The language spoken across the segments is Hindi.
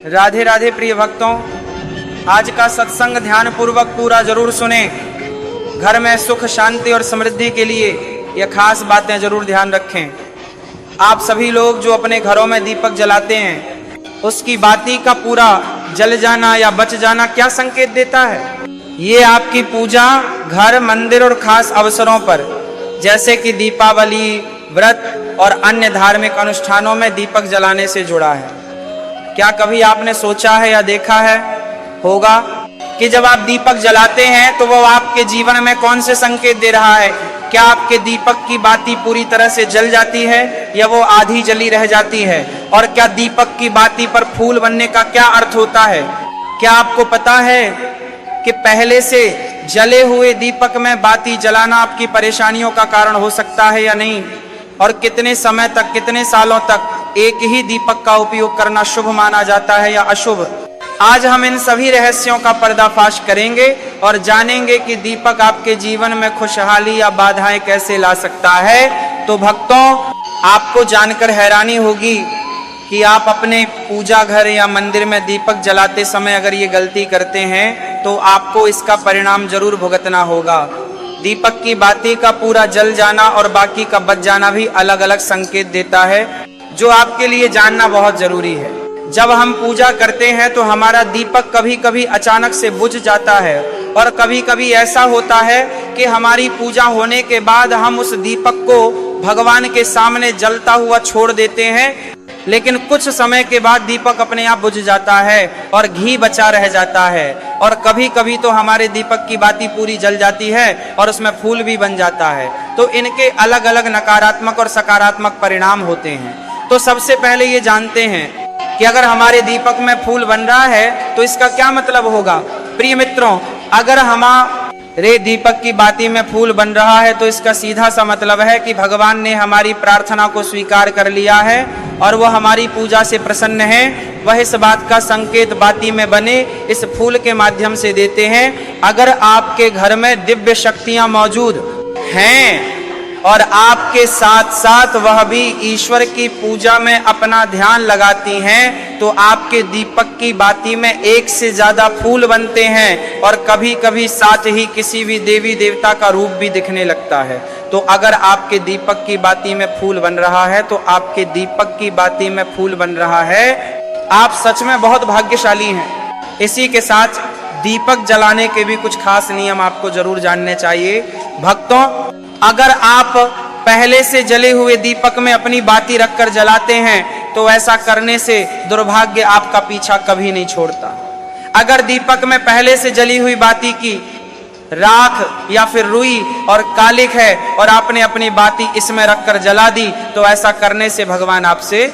राधे राधे प्रिय भक्तों, आज का सत्संग ध्यान पूर्वक पूरा जरूर सुने। घर में सुख शांति और समृद्धि के लिए यह खास बातें जरूर ध्यान रखें। आप सभी लोग जो अपने घरों में दीपक जलाते हैं, उसकी बाती का पूरा जल जाना या बच जाना क्या संकेत देता है? ये आपकी पूजा घर, मंदिर और खास अवसरों पर जैसे कि दीपावली, व्रत और अन्य धार्मिक अनुष्ठानों में दीपक जलाने से जुड़ा है। क्या कभी आपने सोचा है या देखा है होगा कि जब आप दीपक जलाते हैं तो वो आपके जीवन में कौन से संकेत दे रहा है? क्या आपके दीपक की बाती पूरी तरह से जल जाती है या वो आधी जली रह जाती है? और क्या दीपक की बाती पर फूल बनने का क्या अर्थ होता है? क्या आपको पता है कि पहले से जले हुए दीपक में बाती जलाना आपकी परेशानियों का कारण हो सकता है या नहीं? और कितने समय तक, कितने सालों तक एक ही दीपक का उपयोग करना शुभ माना जाता है या अशुभ? आज हम इन सभी रहस्यों का पर्दाफाश करेंगे और जानेंगे कि दीपक आपके जीवन में खुशहाली या बाधाएं कैसे ला सकता है। तो भक्तों, आपको जानकर हैरानी होगी कि आप अपने पूजा घर या मंदिर में दीपक जलाते समय अगर ये गलती करते हैं तो आपको इसका परिणाम जरूर भुगतना होगा। दीपक की बाती का पूरा जल जाना और बाकी का बच जाना भी अलग अलग संकेत देता है, जो आपके लिए जानना बहुत जरूरी है। जब हम पूजा करते हैं तो हमारा दीपक कभी कभी अचानक से बुझ जाता है और कभी कभी ऐसा होता है कि हमारी पूजा होने के बाद हम उस दीपक को भगवान के सामने जलता हुआ छोड़ देते हैं, लेकिन कुछ समय के बाद दीपक अपने आप बुझ जाता है और घी बचा रह जाता है। और कभी कभी तो हमारे दीपक की बाती पूरी जल जाती है और उसमें फूल भी बन जाता है। तो इनके अलग अलग नकारात्मक और सकारात्मक परिणाम होते हैं। तो सबसे पहले ये जानते हैं कि अगर हमारे दीपक में फूल बन रहा है तो इसका क्या मतलब होगा? प्रिय मित्रों, अगर हमारे दीपक की बाती में फूल बन रहा है तो इसका सीधा सा मतलब है कि भगवान ने हमारी प्रार्थना को स्वीकार कर लिया है और वह हमारी पूजा से प्रसन्न है। वह इस बात का संकेत बाती में बने इस फूल के माध्यम से देते हैं। अगर आपके घर में दिव्य शक्तियां मौजूद हैं और आपके साथ साथ वह भी ईश्वर की पूजा में अपना ध्यान लगाती हैं, तो आपके दीपक की बाती में एक से ज्यादा फूल बनते हैं और कभी कभी साथ ही किसी भी देवी देवता का रूप भी दिखने लगता है। तो अगर आपके दीपक की बाती में फूल बन रहा है तो आपके दीपक की बाती में फूल बन रहा है, आप सच में बहुत भाग्यशाली हैं। इसी के साथ दीपक जलाने के भी कुछ खास नियम आपको जरूर जानने चाहिए। भक्तों, अगर आप पहले से जले हुए दीपक में अपनी बाती रखकर जलाते हैं तो ऐसा करने से दुर्भाग्य आपका पीछा कभी नहीं छोड़ता। अगर दीपक में पहले से जली हुई बाती की राख या फिर रुई और कालिक है और आपने अपनी बाती इसमें रखकर जला दी तो ऐसा करने से भगवान आपसे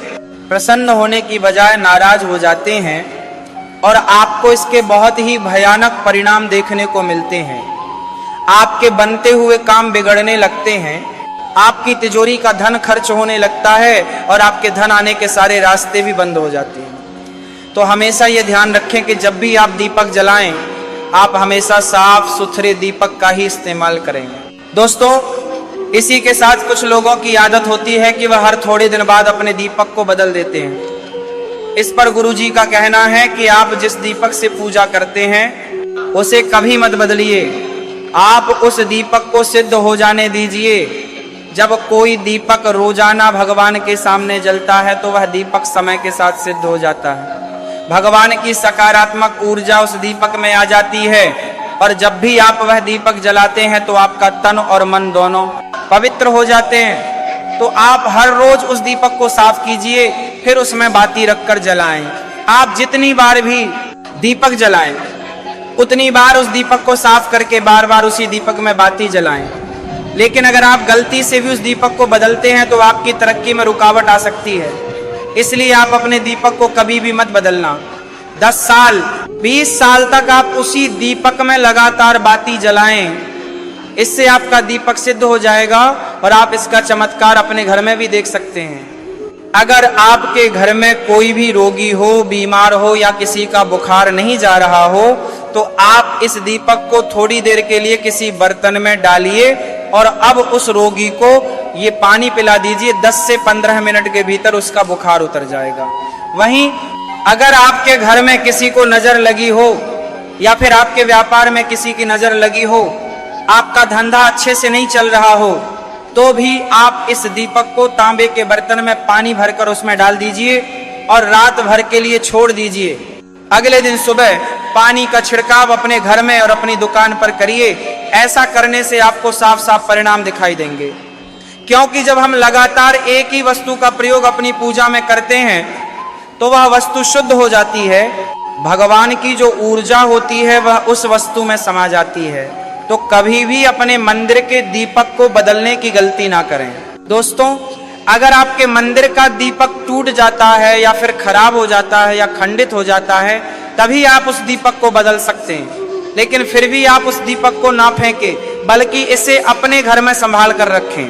प्रसन्न होने की बजाय नाराज हो जाते हैं और आपको इसके बहुत ही भयानक परिणाम देखने को मिलते हैं। आपके बनते हुए काम बिगड़ने लगते हैं, आपकी तिजोरी का धन खर्च होने लगता है और आपके धन आने के सारे रास्ते भी बंद हो जाते हैं। तो हमेशा ये ध्यान रखें कि जब भी आप दीपक जलाएं, आप हमेशा साफ सुथरे दीपक का ही इस्तेमाल करेंगे। दोस्तों, इसी के साथ कुछ लोगों की आदत होती है कि वह हर थोड़े दिन बाद अपने दीपक को बदल देते हैं। इस पर गुरुजी का कहना है कि आप जिस दीपक से पूजा करते हैं उसे कभी मत बदलिए, आप उस दीपक को सिद्ध हो जाने दीजिए। जब कोई दीपक रोजाना भगवान के सामने जलता है तो वह दीपक समय के साथ सिद्ध हो जाता है। भगवान की सकारात्मक ऊर्जा उस दीपक में आ जाती है और जब भी आप वह दीपक जलाते हैं तो आपका तन और मन दोनों पवित्र हो जाते हैं। तो आप हर रोज उस दीपक को साफ कीजिए, फिर उसमें बाती रखकर जलाएं। आप जितनी बार भी दीपक जलाएं उतनी बार उस दीपक को साफ करके बार बार उसी दीपक में बाती जलाएं। लेकिन अगर आप गलती से भी उस दीपक को बदलते हैं तो आपकी तरक्की में रुकावट आ सकती है। इसलिए आप अपने दीपक को कभी भी मत बदलना। 10 साल 20 साल तक आप उसी दीपक में लगातार बाती जलाएं, इससे आपका दीपक सिद्ध हो जाएगा और आप इसका चमत्कार अपने घर में भी देख सकते हैं। अगर आपके घर में कोई भी रोगी हो, बीमार हो या किसी का बुखार नहीं जा रहा हो तो आप इस दीपक को थोड़ी देर के लिए किसी बर्तन में डालिए और अब उस रोगी को ये पानी पिला दीजिए। 10 से 15 मिनट के भीतर उसका बुखार उतर जाएगा। वहीं अगर आपके घर में किसी को नजर लगी हो या फिर आपके व्यापार में किसी की नजर लगी हो, आपका धंधा अच्छे से नहीं चल रहा हो, तो भी आप इस दीपक को तांबे के बर्तन में पानी भरकर उसमें डाल दीजिए और रात भर के लिए छोड़ दीजिए। अगले दिन सुबह पानी का छिड़काव अपने घर में और अपनी दुकान पर करिए। ऐसा करने से आपको साफ साफ परिणाम दिखाई देंगे, क्योंकि जब हम लगातार एक ही वस्तु का प्रयोग अपनी पूजा में करते हैं तो वह वस्तु शुद्ध हो जाती है। भगवान की जो ऊर्जा होती है वह उस वस्तु में समा जाती है। तो कभी भी अपने मंदिर के दीपक को बदलने की गलती ना करें। दोस्तों, अगर आपके मंदिर का दीपक टूट जाता है या फिर खराब हो जाता है या खंडित हो जाता है, तभी आप उस दीपक को बदल सकते हैं। लेकिन फिर भी आप उस दीपक को ना फेंके, बल्कि इसे अपने घर में संभाल कर रखें,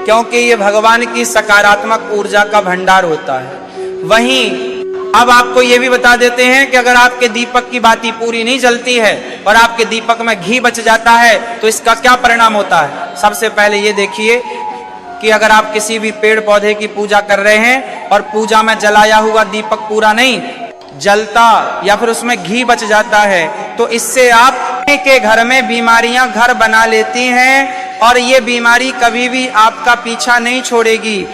क्योंकि ये भगवान की सकारात्मक ऊर्जा का भंडार होता है। वहीं अब आपको ये भी बता देते हैं कि अगर आपके दीपक की बाती पूरी नहीं जलती है और आपके दीपक में घी बच जाता है तो इसका क्या परिणाम होता है। सबसे पहले ये देखिए कि अगर आप किसी भी पेड़ पौधे की पूजा कर रहे हैं और पूजा में जलाया हुआ दीपक पूरा नहीं जलता या फिर उसमें घी बच जाता है, तो इससे आप के घर में बीमारियां घर बना लेती हैं और ये बीमारी कभी भी आपका पीछा नहीं छोड़ेगी।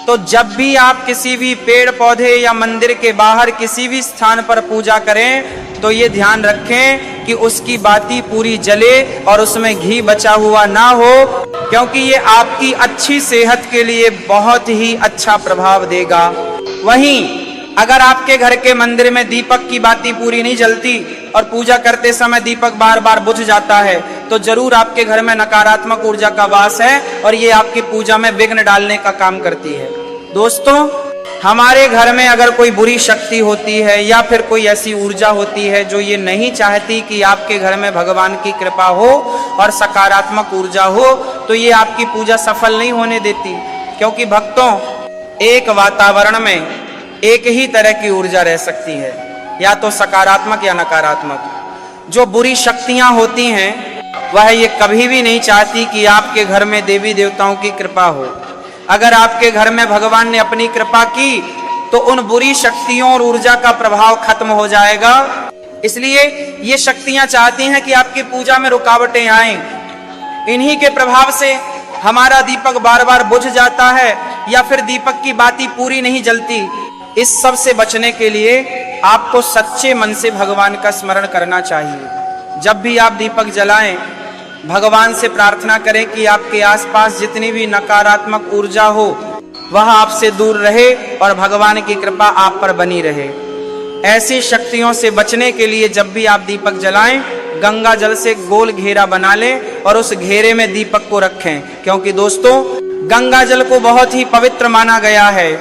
तो जब भी आप किसी भी पेड़ पौधे या मंदिर के बाहर किसी भी स्थान पर पूजा करें तो ये ध्यान रखें कि उसकी बाती पूरी जले और उसमें घी बचा हुआ ना हो, क्योंकि ये आपकी अच्छी सेहत के लिए बहुत ही अच्छा प्रभाव देगा। वहीं अगर आपके घर के मंदिर में दीपक की बाती पूरी नहीं जलती और पूजा करते समय दीपक बार बार बुझ जाता है, तो जरूर आपके घर में नकारात्मक ऊर्जा का वास है और ये आपकी पूजा में विघ्न डालने का काम करती है। दोस्तों, हमारे घर में अगर कोई बुरी शक्ति होती है या फिर कोई ऐसी ऊर्जा होती है जो ये नहीं चाहती कि आपके घर में भगवान की कृपा हो और सकारात्मक ऊर्जा हो, तो ये आपकी पूजा सफल नहीं होने देती। क्योंकि भक्तों, एक वातावरण में एक ही तरह की ऊर्जा रह सकती है, या तो सकारात्मक या नकारात्मक। जो बुरी शक्तियां होती हैं वह ये कभी भी नहीं चाहती कि आपके घर में देवी देवताओं की कृपा हो। अगर आपके घर में भगवान ने अपनी कृपा की तो उन बुरी शक्तियों और ऊर्जा का प्रभाव खत्म हो जाएगा। इसलिए ये शक्तियां चाहती हैं कि आपकी पूजा में रुकावटें आएं। इन्हीं के प्रभाव से हमारा दीपक बार बार बुझ जाता है या फिर दीपक की बाती पूरी नहीं जलती। इस सब से बचने के लिए आपको सच्चे मन से भगवान का स्मरण करना चाहिए। जब भी आप दीपक जलाएं, भगवान से प्रार्थना करें कि आपके आसपास जितनी भी नकारात्मक ऊर्जा हो वह आपसे दूर रहे और भगवान की कृपा आप पर बनी रहे। ऐसी शक्तियों से बचने के लिए जब भी आप दीपक जलाएं, गंगा जल से गोल घेरा बना लें और उस घेरे में दीपक को रखें, क्योंकि दोस्तों, गंगा जल को बहुत ही पवित्र माना गया है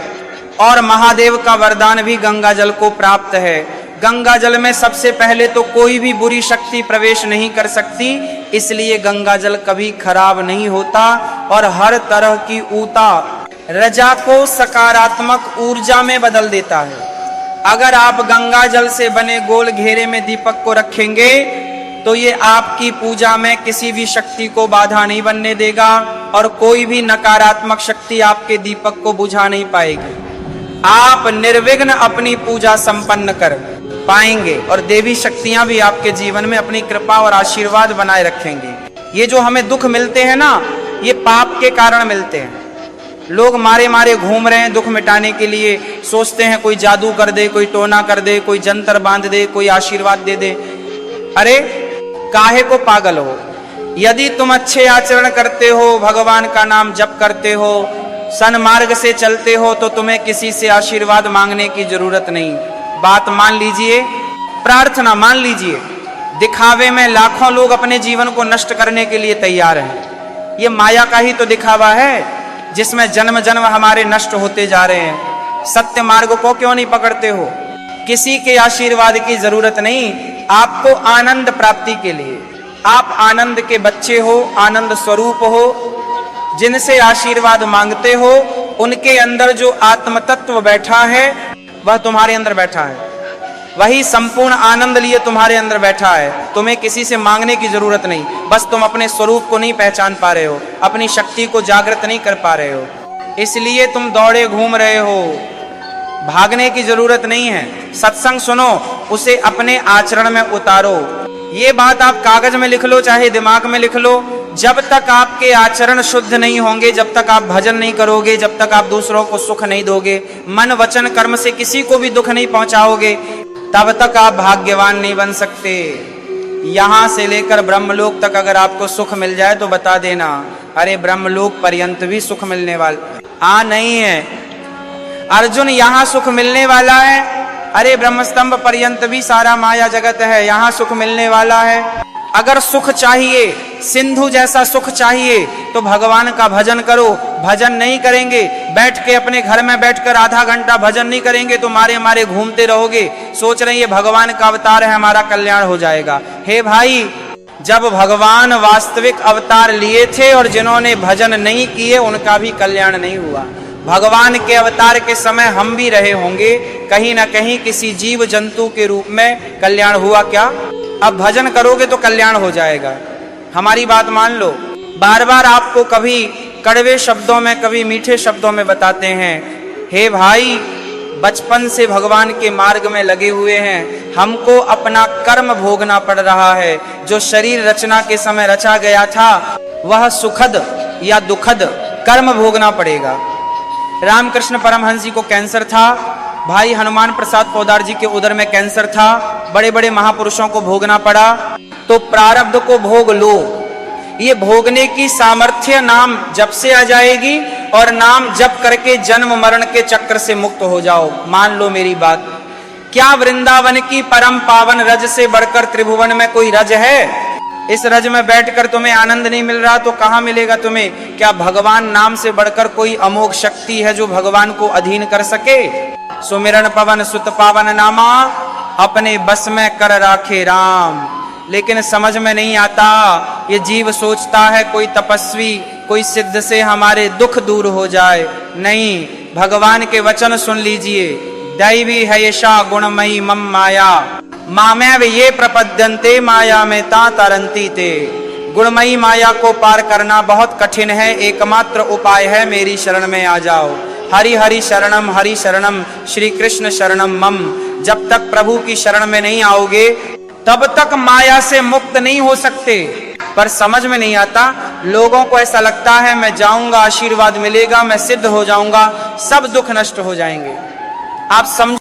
और महादेव का वरदान भी गंगा जल को प्राप्त है। गंगा जल में सबसे पहले तो कोई भी बुरी शक्ति प्रवेश नहीं कर सकती, इसलिए गंगा जल कभी खराब नहीं होता और हर तरह की ऊता रजा को सकारात्मक ऊर्जा में बदल देता है। अगर आप गंगा जल से बने गोल घेरे में दीपक को रखेंगे तो ये आपकी पूजा में किसी भी शक्ति को बाधा नहीं बनने देगा और कोई भी नकारात्मक शक्ति आपके दीपक को बुझा नहीं पाएगी। आप निर्विघ्न अपनी पूजा संपन्न कर पाएंगे और देवी शक्तियां भी आपके जीवन में अपनी कृपा और आशीर्वाद बनाए रखेंगे। ये जो हमें दुख मिलते हैं ना, ये पाप के कारण मिलते हैं। लोग मारे मारे घूम रहे हैं दुख मिटाने के लिए, सोचते हैं कोई जादू कर दे, कोई टोना कर दे, कोई जंतर बांध दे, कोई आशीर्वाद दे दे। अरे काहे को पागल हो? यदि तुम अच्छे आचरण करते हो, भगवान का नाम जप करते हो, सन्मार्ग से चलते हो, तो तुम्हें किसी से आशीर्वाद मांगने की जरूरत नहीं। बात मान लीजिए, प्रार्थना मान लीजिए। दिखावे में लाखों लोग अपने जीवन को नष्ट करने के लिए तैयार हैं। ये माया का ही तो दिखावा है जिसमें जन्म जन्म हमारे नष्ट होते जा रहे हैं। सत्य मार्ग को क्यों नहीं पकड़ते हो? किसी के आशीर्वाद की जरूरत नहीं। आपको आनंद प्राप्ति के लिए, आप आनंद के बच्चे हो, आनंद स्वरूप हो, जिनसे आशीर्वाद मांगते हो उनके अंदर जो आत्म तत्व बैठा है वह तुम्हारे अंदर बैठा है। वही संपूर्ण आनंद लिए तुम्हारे अंदर बैठा है। तुम्हें किसी से मांगने की जरूरत नहीं। बस तुम अपने स्वरूप को नहीं पहचान पा रहे हो, अपनी शक्ति को जागृत नहीं कर पा रहे हो, इसलिए तुम दौड़े घूम रहे हो। भागने की जरूरत नहीं है। सत्संग सुनो, उसे अपने आचरण में उतारो। ये बात आप कागज में लिख लो, चाहे दिमाग में लिख लो। जब तक आपके आचरण शुद्ध नहीं होंगे, जब तक आप भजन नहीं करोगे, जब तक आप दूसरों को सुख नहीं दोगे, मन वचन कर्म से किसी को भी दुख नहीं पहुंचाओगे, तब तक आप भाग्यवान नहीं बन सकते। यहां से लेकर ब्रह्मलोक तक अगर आपको सुख मिल जाए तो बता देना, अरे ब्रह्मलोक पर्यंत भी सुख मिलने वाला नहीं है। अर्जुन, यहां सुख मिलने वाला है, अरे ब्रह्मस्तंभ पर्यंत भी सारा माया जगत है, यहां सुख मिलने वाला है। अगर सुख चाहिए, सिंधु जैसा सुख चाहिए, तो भगवान का भजन करो। भजन नहीं करेंगे, बैठ के अपने घर में बैठकर आधा घंटा भजन नहीं करेंगे तो मारे मारे घूमते रहोगे, सोच रहे ये भगवान का अवतार है, हमारा कल्याण हो जाएगा। हे भाई, जब भगवान वास्तविक अवतार लिए थे और जिन्होंने भजन नहीं किए उनका भी कल्याण नहीं हुआ। भगवान के अवतार के समय हम भी रहे होंगे, कहीं ना कहीं किसी जीव जंतु के रूप में कल्याण हुआ क्या? अब भजन करोगे तो कल्याण हो जाएगा, हमारी बात मान लो। बार बार आपको कभी कड़वे शब्दों में, कभी मीठे शब्दों में बताते हैं, हे भाई, बचपन से भगवान के मार्ग में लगे हुए हैं, हमको अपना कर्म भोगना पड़ रहा है। जो शरीर रचना के समय रचा गया था वह सुखद या दुखद कर्म भोगना पड़ेगा। रामकृष्ण परमहंस जी को कैंसर था, भाई हनुमान प्रसाद पोदार जी के उदर में कैंसर था, बड़े बड़े महापुरुषों को भोगना पड़ा। तो प्रारब्ध को भोग लो, ये भोगने की सामर्थ्य नाम जप से आ जाएगी और नाम जप करके जन्म मरण के चक्र से मुक्त हो जाओ। मान लो मेरी बात। क्या वृंदावन की परम पावन रज से बढ़कर त्रिभुवन में कोई रज है? इस रज में बैठकर तुम्हें आनंद नहीं मिल रहा तो कहां मिलेगा तुम्हें? क्या भगवान नाम से बढ़कर कोई अमोघ शक्ति है जो भगवान को अधीन कर सके? सुमिरन पवन सुत पावन नामा, अपने बस में कर राखे राम। लेकिन समझ में नहीं आता, ये जीव सोचता है कोई तपस्वी, कोई सिद्ध से हमारे दुख दूर हो जाए। नहीं, भगवान के वचन सुन लीजिए। दैवी है यशा गुणमयी मम माया, मामेव ये प्रपद्यन्ते माया में ता तरंती ते। गुणमयी माया को पार करना बहुत कठिन है, एकमात्र उपाय है मेरी शरण में आ जाओ। हरि हरि शरणम श्री कृष्ण शरणम मम। जब तक प्रभु की शरण में नहीं आओगे तब तक माया से मुक्त नहीं हो सकते। पर समझ में नहीं आता, लोगों को ऐसा लगता है मैं जाऊंगा, आशीर्वाद मिलेगा, मैं सिद्ध हो जाऊंगा, सब दुख नष्ट हो जाएंगे। आप समझ